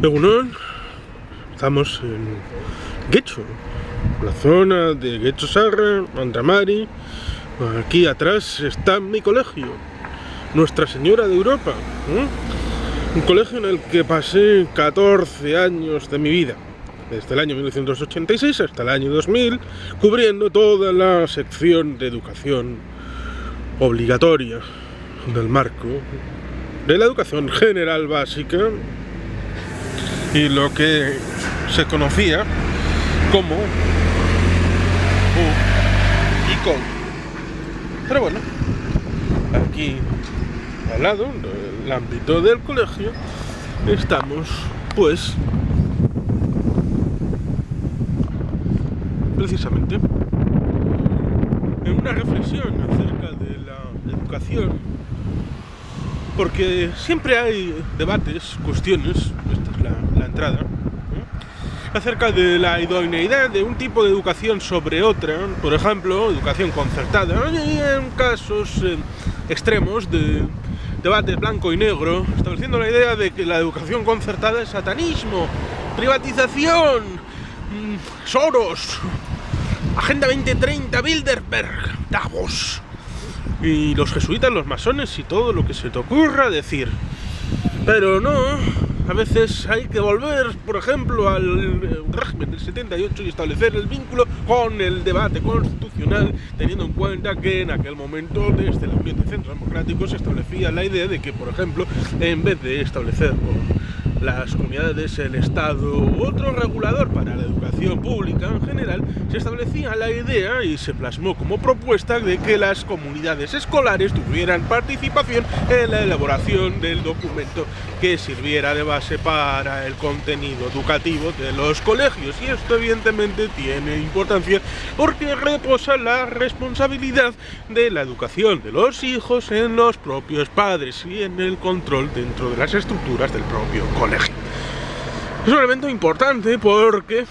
Egunon, estamos en Getxo, la zona de Getxo Sarra, Andramari. Aquí atrás está mi colegio, Nuestra Señora de Europa, un colegio en el que pasé 14 años de mi vida, desde el año 1986 hasta el año 2000, cubriendo toda la sección de educación obligatoria del marco de la educación general básica y lo que se conocía como ICOL. Pero bueno, aquí al lado del ámbito del colegio estamos pues precisamente en una reflexión acerca de la educación, porque siempre hay debates, cuestiones, esta es la entrada, acerca de la idoneidad de un tipo de educación sobre otra, por ejemplo, educación concertada, y en casos extremos de debate blanco y negro, estableciendo la idea de que la educación concertada es satanismo, privatización, Soros, Agenda 2030, Bilderberg, Davos, y los jesuitas, los masones y todo lo que se te ocurra decir. Pero no, a veces hay que volver, por ejemplo, al régimen del 78 y establecer el vínculo con el debate constitucional, teniendo en cuenta que en aquel momento, desde el ambiente centro democrático, se establecía la idea de que, por ejemplo, en vez de establecer por las comunidades, el Estado u otro regulador para la educación pública en general, se establecía la idea y se plasmó como propuesta de que las comunidades escolares tuvieran participación en la elaboración del documento que sirviera de base para el contenido educativo de los colegios. Y esto evidentemente tiene importancia porque reposa la responsabilidad de la educación de los hijos en los propios padres y en el control dentro de las estructuras del propio colegio. Es un elemento importante porque,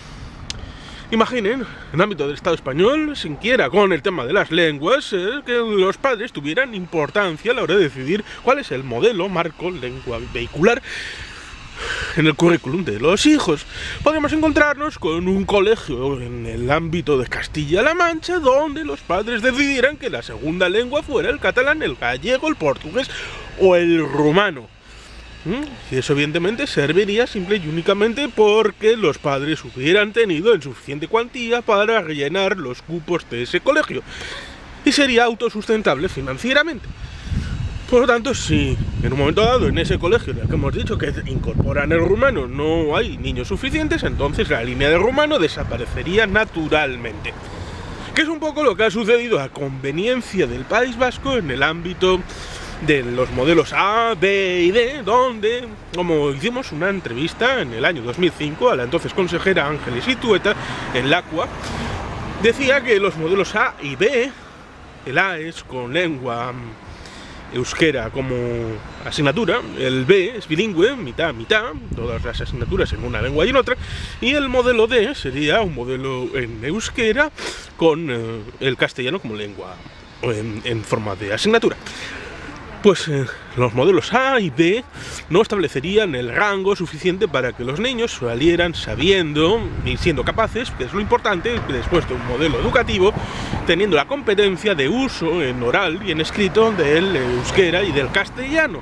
imaginen, en el ámbito del Estado español, siquiera con el tema de las lenguas, que los padres tuvieran importancia a la hora de decidir cuál es el modelo, marco, lengua vehicular en el currículum de los hijos. Podemos encontrarnos con un colegio en el ámbito de Castilla-La Mancha donde los padres decidieran que la segunda lengua fuera el catalán, el gallego, el portugués o el rumano. Y eso evidentemente serviría simple y únicamente porque los padres hubieran tenido en suficiente cuantía para rellenar los cupos de ese colegio y sería autosustentable financieramente. Por lo tanto, si en un momento dado en ese colegio en el que hemos dicho que incorporan el rumano no hay niños suficientes, entonces la línea de rumano desaparecería naturalmente, que es un poco lo que ha sucedido a conveniencia del País Vasco en el ámbito de los modelos A, B y D, donde, como hicimos una entrevista en el año 2005 a la entonces consejera Ángeles Itueta en LACUA, decía que los modelos A y B, el A es con lengua euskera como asignatura, el B es bilingüe, mitad, todas las asignaturas en una lengua y en otra, y el modelo D sería un modelo en euskera con el castellano como lengua en forma de asignatura. Pues los modelos A y B no establecerían el rango suficiente para que los niños salieran sabiendo y siendo capaces, que es lo importante, después de un modelo educativo, teniendo la competencia de uso en oral y en escrito del euskera y del castellano.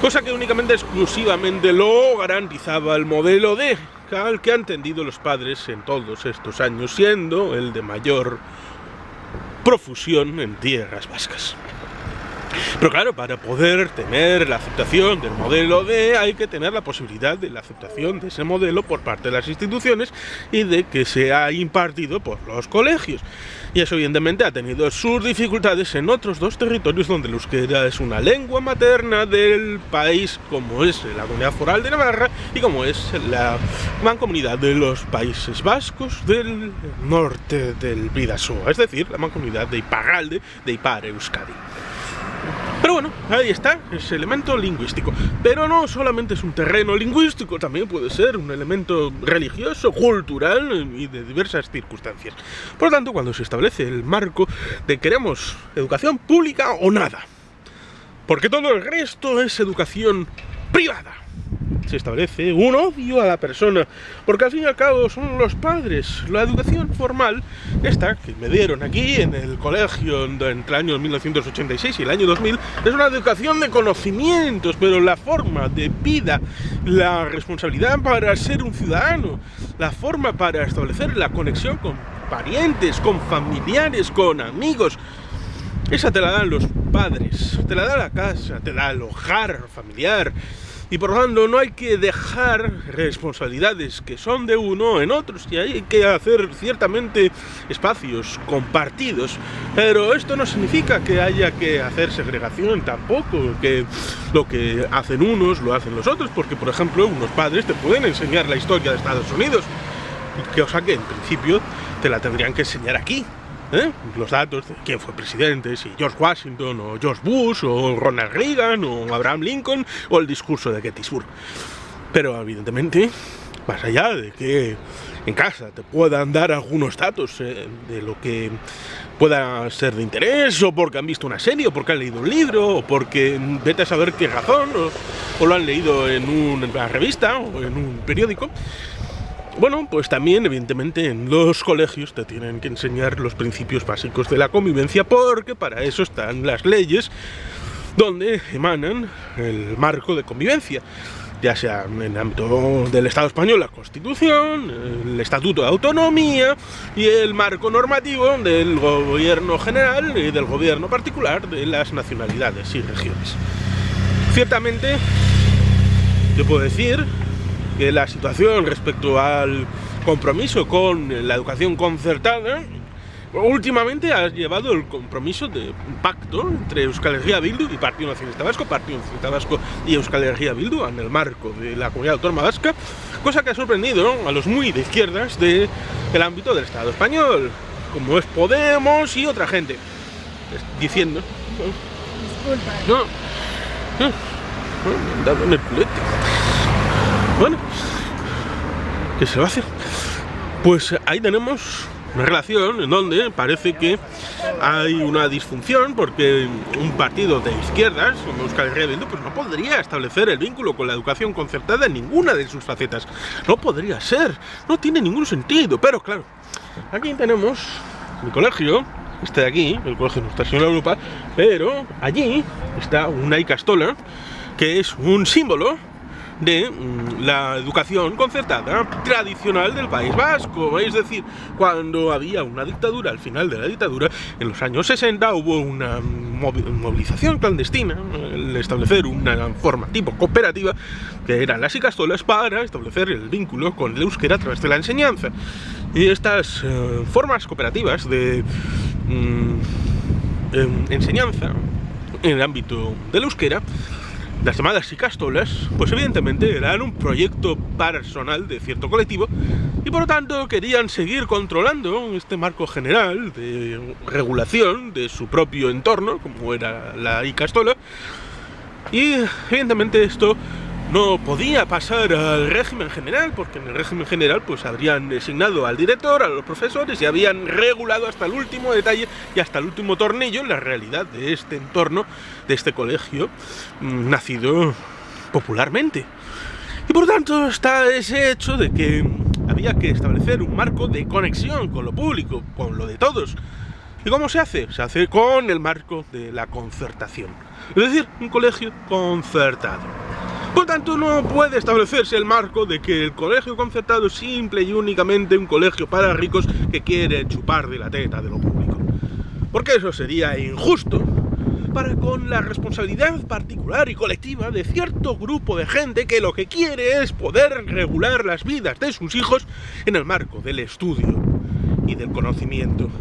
Cosa que únicamente exclusivamente lo garantizaba el modelo D, al que han tendido los padres en todos estos años, siendo el de mayor profusión en tierras vascas. Pero claro, para poder tener la aceptación del modelo D hay que tener la posibilidad de la aceptación de ese modelo por parte de las instituciones y de que sea impartido por los colegios. Y eso evidentemente ha tenido sus dificultades en otros dos territorios donde el euskera es una lengua materna del país, como es la Comunidad Foral de Navarra y como es la Mancomunidad de los Países Vascos del norte del Bidasoa, es decir, la Mancomunidad de Iparralde de Ipar Euskadi. Pero bueno, ahí está, ese elemento lingüístico. Pero no solamente es un terreno lingüístico, también puede ser un elemento religioso, cultural y de diversas circunstancias. Por lo tanto, cuando se establece el marco de queremos educación pública o nada, porque todo el resto es educación privada, se establece un odio a la persona, porque al fin y al cabo son los padres. La educación formal, esta que me dieron aquí en el colegio entre el año 1986 y el año 2000, es una educación de conocimientos, pero la forma de vida, la responsabilidad para ser un ciudadano, la forma para establecer la conexión con parientes, con familiares, con amigos, esa te la dan los padres, te la da la casa, te la da el hogar familiar. Y por lo tanto no hay que dejar responsabilidades que son de uno en otros, y hay que hacer ciertamente espacios compartidos, pero esto no significa que haya que hacer segregación tampoco, que lo que hacen unos lo hacen los otros, porque por ejemplo unos padres te pueden enseñar la historia de Estados Unidos, cosa que en principio te la tendrían que enseñar aquí. Los datos de quién fue presidente, si George Washington o George Bush o Ronald Reagan o Abraham Lincoln o el discurso de Gettysburg. Pero evidentemente, más allá de que en casa te puedan dar algunos datos de lo que pueda ser de interés, o porque han visto una serie, o porque han leído un libro, o porque vete a saber qué razón, o lo han leído en una revista o en un periódico. Bueno, pues también evidentemente en los colegios te tienen que enseñar los principios básicos de la convivencia, porque para eso están las leyes donde emanan el marco de convivencia, ya sea en el ámbito del Estado español, la Constitución, el Estatuto de Autonomía y el marco normativo del gobierno general y del gobierno particular de las nacionalidades y regiones. Ciertamente, yo puedo decir que la situación respecto al compromiso con la educación concertada últimamente ha llevado el compromiso de un pacto entre Euskal Herria Bildu y Partido Nacionalista Vasco y Euskal Herria Bildu en el marco de la Comunidad Autónoma Vasca, cosa que ha sorprendido a los muy de izquierdas del ámbito del Estado español, como es Podemos y otra gente, diciendo no, dado en el culete. Bueno, ¿qué se va a hacer? Pues ahí tenemos una relación en donde parece que hay una disfunción, porque un partido de izquierdas como Euskal Herria Bildu pues no podría establecer el vínculo con la educación concertada en ninguna de sus facetas. No podría ser, no tiene ningún sentido. Pero claro, aquí tenemos mi colegio, este de aquí, el colegio de Nuestra Señora de Europa, pero allí está una ikastola que es un símbolo de la educación concertada tradicional del País Vasco. Es decir, cuando había una dictadura, al final de la dictadura, en los años 60, hubo una movilización clandestina, el establecer una forma tipo cooperativa, que eran las ikastolas, para establecer el vínculo con el euskera a través de la enseñanza. Y estas formas cooperativas de enseñanza en el ámbito del euskera, las llamadas ikastolas, pues evidentemente eran un proyecto personal de cierto colectivo, y por lo tanto querían seguir controlando este marco general de regulación de su propio entorno, como era la ikastola, y evidentemente esto no podía pasar al régimen general, porque en el régimen general pues habrían designado al director, a los profesores, y habían regulado hasta el último detalle y hasta el último tornillo la realidad de este entorno, de este colegio nacido popularmente. Y por tanto está ese hecho de que había que establecer un marco de conexión con lo público, con lo de todos. ¿Y cómo se hace? Se hace con el marco de la concertación, es decir, un colegio concertado. Por tanto, no puede establecerse el marco de que el colegio concertado es simple y únicamente un colegio para ricos que quieren chupar de la teta de lo público, porque eso sería injusto para con la responsabilidad particular y colectiva de cierto grupo de gente que lo que quiere es poder regular las vidas de sus hijos en el marco del estudio y del conocimiento.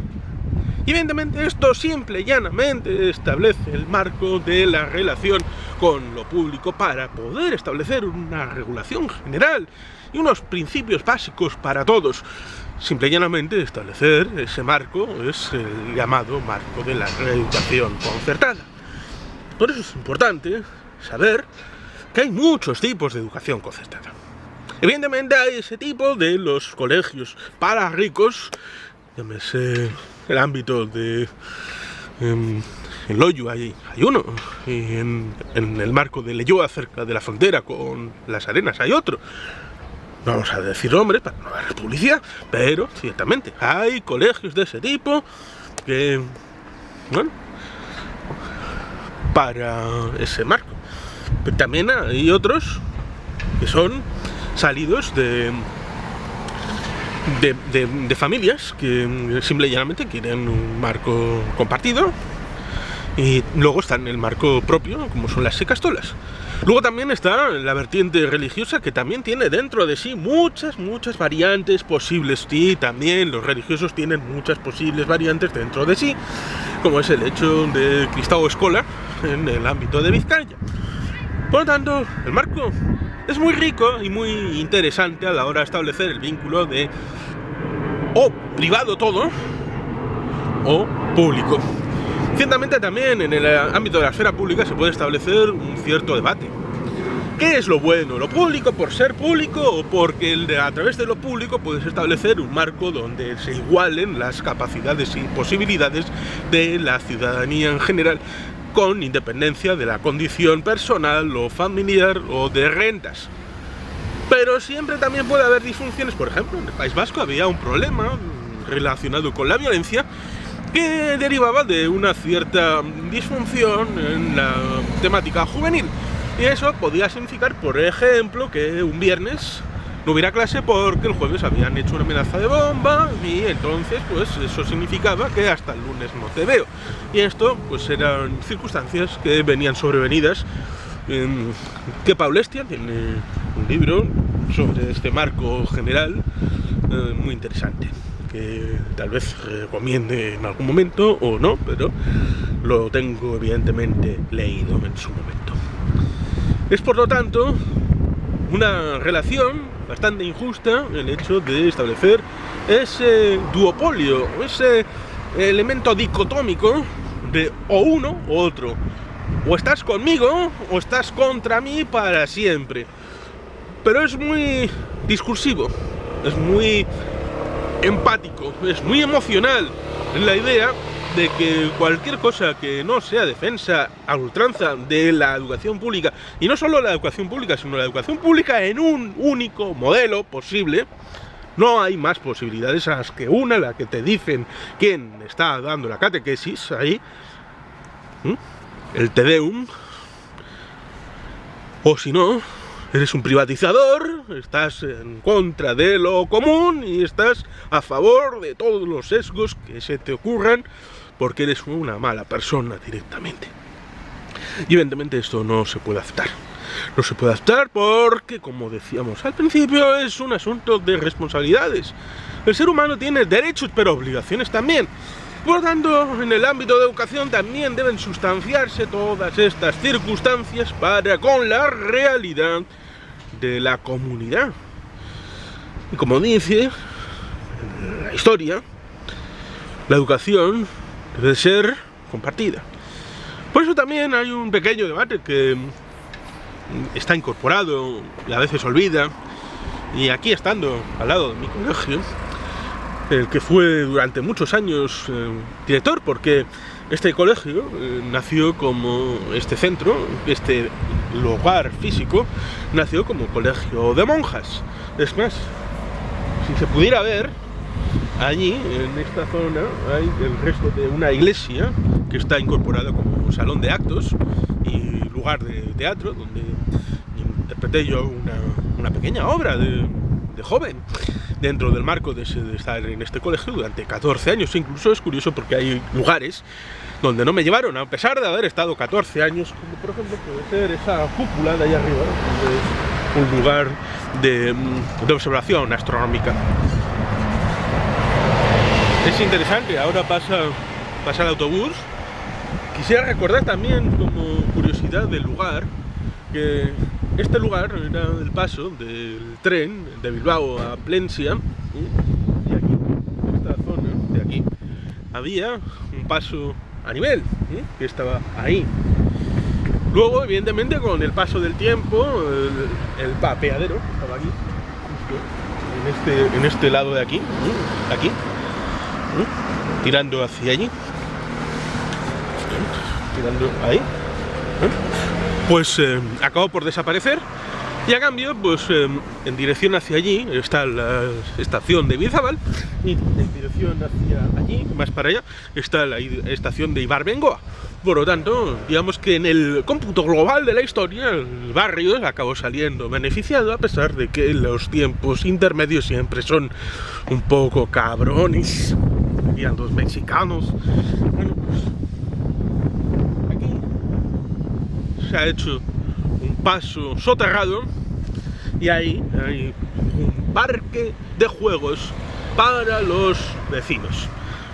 Y evidentemente esto simple y llanamente establece el marco de la relación con lo público para poder establecer una regulación general y unos principios básicos para todos. Simple y llanamente establecer ese marco es el llamado marco de la educación concertada. Por eso es importante saber que hay muchos tipos de educación concertada. Evidentemente hay ese tipo de los colegios para ricos, llámese el ámbito de en Loyu hay uno, y en el marco de Leyoa, cerca de la frontera con Las Arenas, hay otro. No vamos a decir nombres para no dar publicidad, pero ciertamente hay colegios de ese tipo que, bueno, para ese marco. Pero también hay otros que son salidos de familias que simple y llanamente quieren un marco compartido, y luego está en el marco propio, como son las Ikastolas. Luego también está la vertiente religiosa, que también tiene dentro de sí muchas variantes posibles, y también los religiosos tienen muchas posibles variantes dentro de sí, como es el hecho de Kristau Eskola en el ámbito de Vizcaya. Por lo tanto, el marco es muy rico y muy interesante a la hora de establecer el vínculo de o privado todo o público. Ciertamente también en el ámbito de la esfera pública se puede establecer un cierto debate. ¿Qué es lo bueno? ¿Lo público por ser público, o porque a través de lo público puedes establecer un marco donde se igualen las capacidades y posibilidades de la ciudadanía en general, con independencia de la condición personal o familiar o de rentas? Pero siempre también puede haber disfunciones. Por ejemplo, en el País Vasco había un problema relacionado con la violencia que derivaba de una cierta disfunción en la temática juvenil, y eso podía significar, por ejemplo, que un viernes no hubiera clase porque el jueves habían hecho una amenaza de bomba, y entonces pues eso significaba que hasta el lunes no te veo. Y esto pues eran circunstancias que venían sobrevenidas. Que Paulestia tiene un libro sobre este marco general muy interesante, que tal vez recomiende en algún momento o no, pero lo tengo evidentemente leído en su momento. Es por lo tanto una relación bastante injusta el hecho de establecer ese duopolio, ese elemento dicotómico de o uno o otro. O estás conmigo o estás contra mí para siempre. Pero es muy discursivo, es muy empático, es muy emocional en la idea de que cualquier cosa que no sea defensa a ultranza de la educación pública, y no solo la educación pública, sino la educación pública en un único modelo posible, no hay más posibilidades a las que una, la que te dicen quién está dando la catequesis ahí, el Te Deum, o si no, eres un privatizador, estás en contra de lo común y estás a favor de todos los sesgos que se te ocurran, porque eres una mala persona directamente. Y evidentemente esto no se puede aceptar. No se puede aceptar porque, como decíamos al principio, es un asunto de responsabilidades. El ser humano tiene derechos, pero obligaciones también. Por lo tanto, en el ámbito de educación también deben sustanciarse todas estas circunstancias para con la realidad de la comunidad. Y como dice la historia, la educación debe ser compartida. Por eso también hay un pequeño debate que está incorporado y a veces olvida, y aquí estando al lado de mi colegio, el que fue durante muchos años director, porque este colegio nació como este centro, este lugar físico, nació como colegio de monjas. Es más, si se pudiera ver, allí, en esta zona, hay el resto de una iglesia que está incorporada como salón de actos y lugar de teatro, donde interpreté yo una pequeña obra de joven, dentro del marco de estar en este colegio durante 14 años. Incluso es curioso porque hay lugares donde no me llevaron, a pesar de haber estado 14 años, como por ejemplo puede ser esa cúpula de allá arriba, que es un lugar de observación astronómica. Es interesante, ahora pasa el autobús. Quisiera recordar también, como curiosidad del lugar, que este lugar era el paso del tren de Bilbao a Plencia, y aquí, en esta zona de aquí, había un paso a nivel, que estaba ahí. Luego, evidentemente, con el paso del tiempo, el papeadero estaba aquí, justo en este lado de aquí, tirando hacia allí. mirando ahí, pues acabó por desaparecer. Y a cambio, pues en dirección hacia allí está la estación de Idizábal, y en dirección hacia allí, más para allá, está la estación de Ibarbengoa. Por lo tanto, digamos que en el cómputo global de la historia, el barrio acabó saliendo beneficiado, a pesar de que los tiempos intermedios siempre son un poco cabrones. Aquí a los mexicanos. Bueno, pues aquí se ha hecho un paso soterrado y ahí hay un parque de juegos para los vecinos,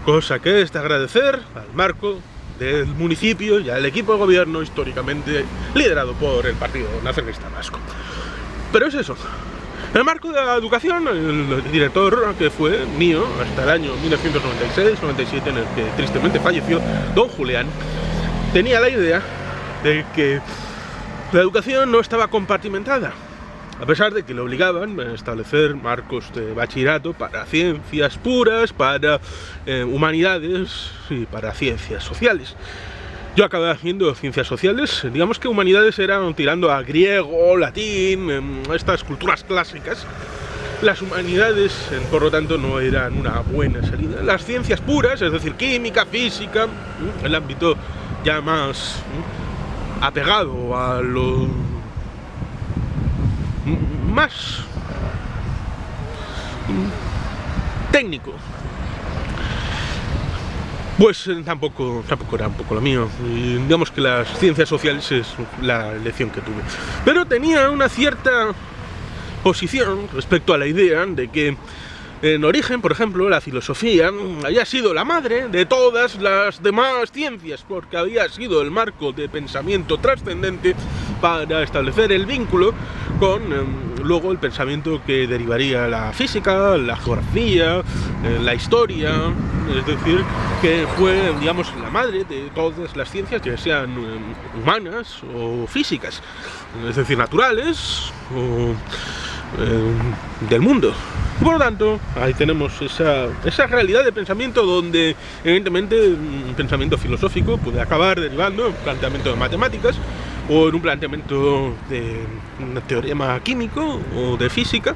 cosa que es de agradecer al marco del municipio y al equipo de gobierno históricamente liderado por el Partido Nacionalista Vasco. Pero es eso. En el marco de la educación, el director, que fue mío hasta el año 1996-97, en el que tristemente falleció, don Julián, tenía la idea de que la educación no estaba compartimentada, a pesar de que le obligaban a establecer marcos de bachillerato para ciencias puras, para humanidades y para ciencias sociales. Yo acabé haciendo ciencias sociales, digamos que humanidades eran tirando a griego, latín, estas culturas clásicas. Las humanidades, por lo tanto, no eran una buena salida. Las ciencias puras, es decir, química, física, el ámbito ya más apegado a lo más técnico, pues tampoco era un poco lo mío. Y digamos que las ciencias sociales es la elección que tuve. Pero tenía una cierta posición respecto a la idea de que en origen, por ejemplo, la filosofía había sido la madre de todas las demás ciencias, porque había sido el marco de pensamiento trascendente para establecer el vínculo con luego el pensamiento que derivaría la física, la geografía, la historia. Es decir, que fue, digamos, la madre de todas las ciencias, ya sean humanas o físicas, es decir, naturales o del mundo. Por lo tanto, ahí tenemos esa realidad de pensamiento donde, evidentemente, un pensamiento filosófico puede acabar derivando en un planteamiento de matemáticas o en un planteamiento de un teorema químico o de física,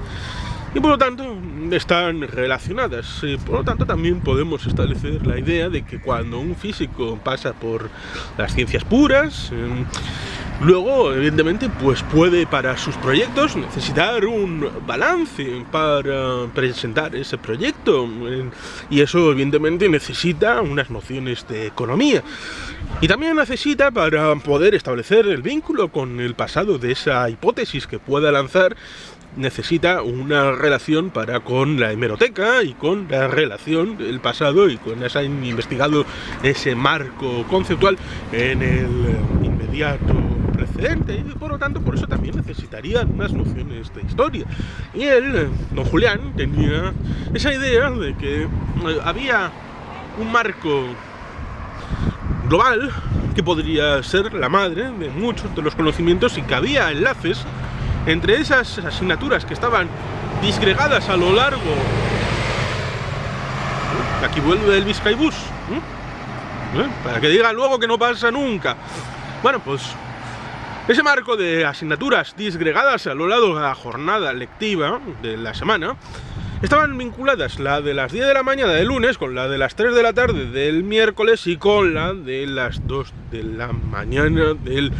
y por lo tanto están relacionadas. Por lo tanto, también podemos establecer la idea de que cuando un físico pasa por las ciencias puras, luego, evidentemente, pues puede para sus proyectos necesitar un balance para presentar ese proyecto, y eso evidentemente necesita unas nociones de economía, y también necesita, para poder establecer el vínculo con el pasado de esa hipótesis que pueda lanzar, necesita una relación con la hemeroteca y con la relación del pasado, y con esa investigado ese marco conceptual en el inmediato precedente, y por lo tanto por eso también necesitarían unas nociones de historia. Y él, don Julián, tenía esa idea de que había un marco global que podría ser la madre de muchos de los conocimientos, y que había enlaces entre esas asignaturas que estaban disgregadas a lo largo. Aquí vuelve el Vizcaibús, para que diga luego que no pasa nunca. Bueno, pues ese marco de asignaturas disgregadas a lo largo de la jornada lectiva de la semana estaban vinculadas, la de las 10 de la mañana del lunes con la de las 3 de la tarde del miércoles, y con la de las 2 de la mañana del...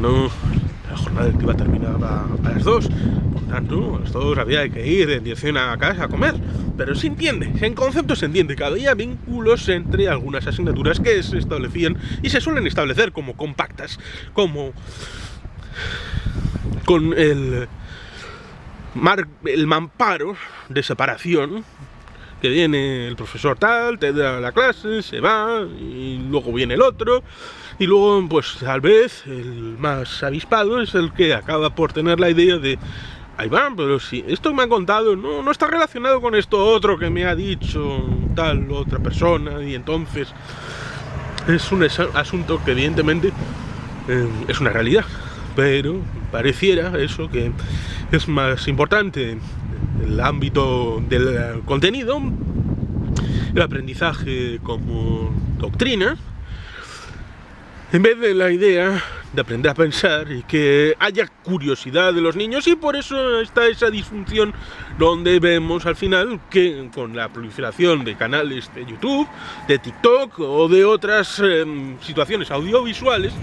la jornada lectiva terminaba a las 2, por tanto, a las 2 había que ir en dirección a casa a comer. Pero se entiende, en concepto se entiende que había vínculos entre algunas asignaturas que se establecían y se suelen establecer como compactas, como con el mamparo de separación, que viene el profesor tal, te da la clase, se va, y luego viene el otro, y luego, pues tal vez el más avispado es el que acaba por tener la idea de: ahí van, pero si esto que me han contado no está relacionado con esto otro que me ha dicho tal otra persona, y entonces es un asunto que evidentemente es una realidad, pero pareciera eso que es más importante el ámbito del contenido, el aprendizaje como doctrina, en vez de la idea de aprender a pensar y que haya curiosidad de los niños, y por eso está esa disfunción donde vemos al final que con la proliferación de canales de YouTube, de TikTok o de otras situaciones audiovisuales,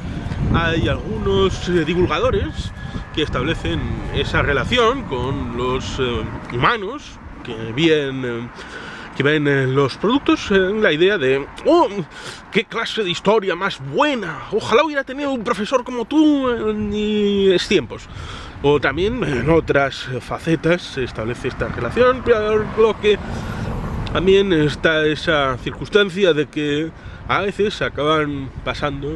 hay algunos divulgadores que establecen esa relación con los humanos que ven los productos en la idea de ¡oh, qué clase de historia más buena! Ojalá hubiera tenido un profesor como tú en mis tiempos. O también en otras facetas se establece esta relación, pero lo que también está esa circunstancia de que a veces acaban pasando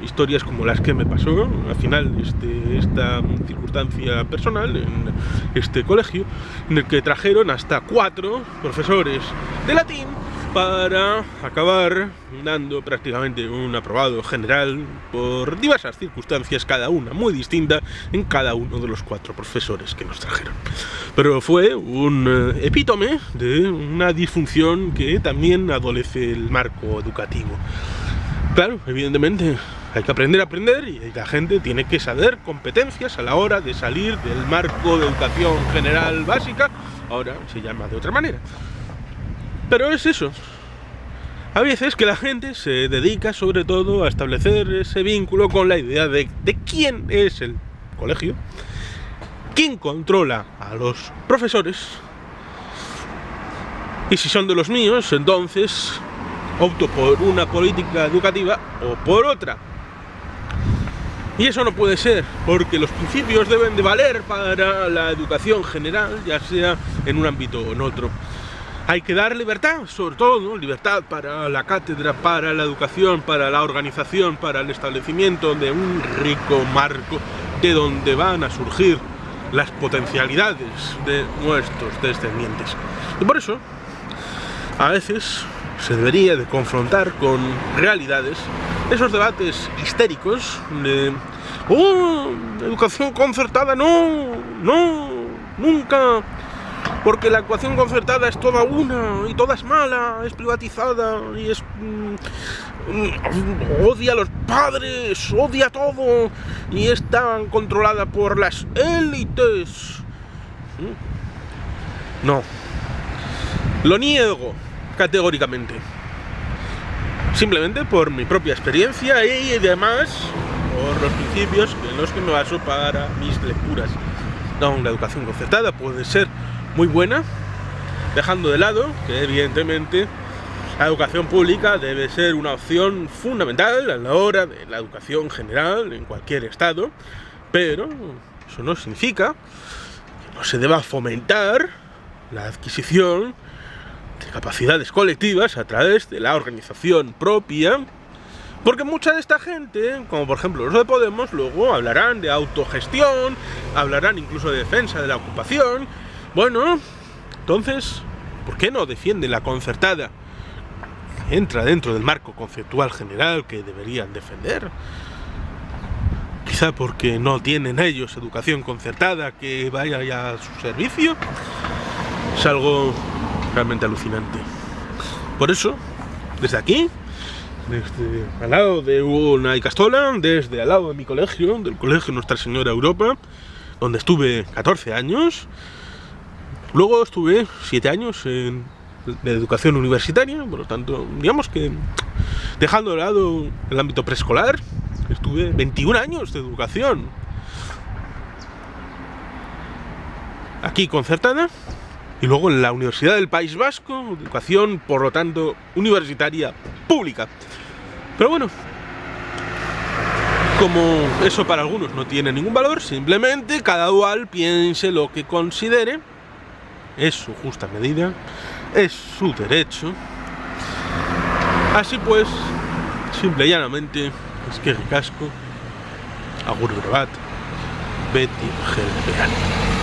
historias como las que me pasó al final esta circunstancia personal en este colegio, en el que trajeron hasta 4 profesores de latín para acabar dando prácticamente un aprobado general por diversas circunstancias, cada una muy distinta en cada uno de los 4 profesores que nos trajeron. Pero fue un epítome de una disfunción que también adolece el marco educativo. Claro, evidentemente hay que aprender a aprender y la gente tiene que saber competencias a la hora de salir del marco de educación general básica, ahora se llama de otra manera. Pero es eso. A veces que la gente se dedica sobre todo a establecer ese vínculo con la idea de quién es el colegio, quién controla a los profesores, y si son de los míos, entonces opto por una política educativa o por otra. Y eso no puede ser, porque los principios deben de valer para la educación general, ya sea en un ámbito o en otro. Hay que dar libertad, sobre todo, libertad para la cátedra, para la educación, para la organización, para el establecimiento de un rico marco de donde van a surgir las potencialidades de nuestros descendientes. Y por eso, a veces se debería de confrontar con realidades esos debates histéricos de educación concertada, no, nunca, porque la educación concertada es toda una y toda es mala, es privatizada y es odia a los padres, odia todo y está controlada por las élites. No, lo niego categóricamente, simplemente por mi propia experiencia y además por los principios en los que me baso para mis lecturas. No, la educación concertada puede ser muy buena, dejando de lado que evidentemente la educación pública debe ser una opción fundamental a la hora de la educación general en cualquier estado, pero eso no significa que no se deba fomentar la adquisición de capacidades colectivas a través de la organización propia, porque mucha de esta gente, como por ejemplo los de Podemos, luego hablarán de autogestión, hablarán incluso de defensa de la ocupación. Bueno, entonces, ¿por qué no defiende la concertada? Entra dentro del marco conceptual general que deberían defender. Quizá porque no tienen ellos educación concertada que vaya ya a su servicio. Es algo realmente alucinante. Por eso, desde aquí, desde al lado de una Icastola, desde al lado de mi colegio, del colegio Nuestra Señora Europa, donde estuve 14 años, luego estuve 7 años de educación universitaria, por lo tanto, digamos que dejando de lado el ámbito preescolar, estuve 21 años de educación aquí concertada. Y luego en la Universidad del País Vasco, educación, por lo tanto, universitaria pública. Pero bueno, como eso para algunos no tiene ningún valor, simplemente cada cual piense lo que considere, es su justa medida, es su derecho. Así pues, simple y llanamente, es que ricasco, agur brevat, beti gel verano.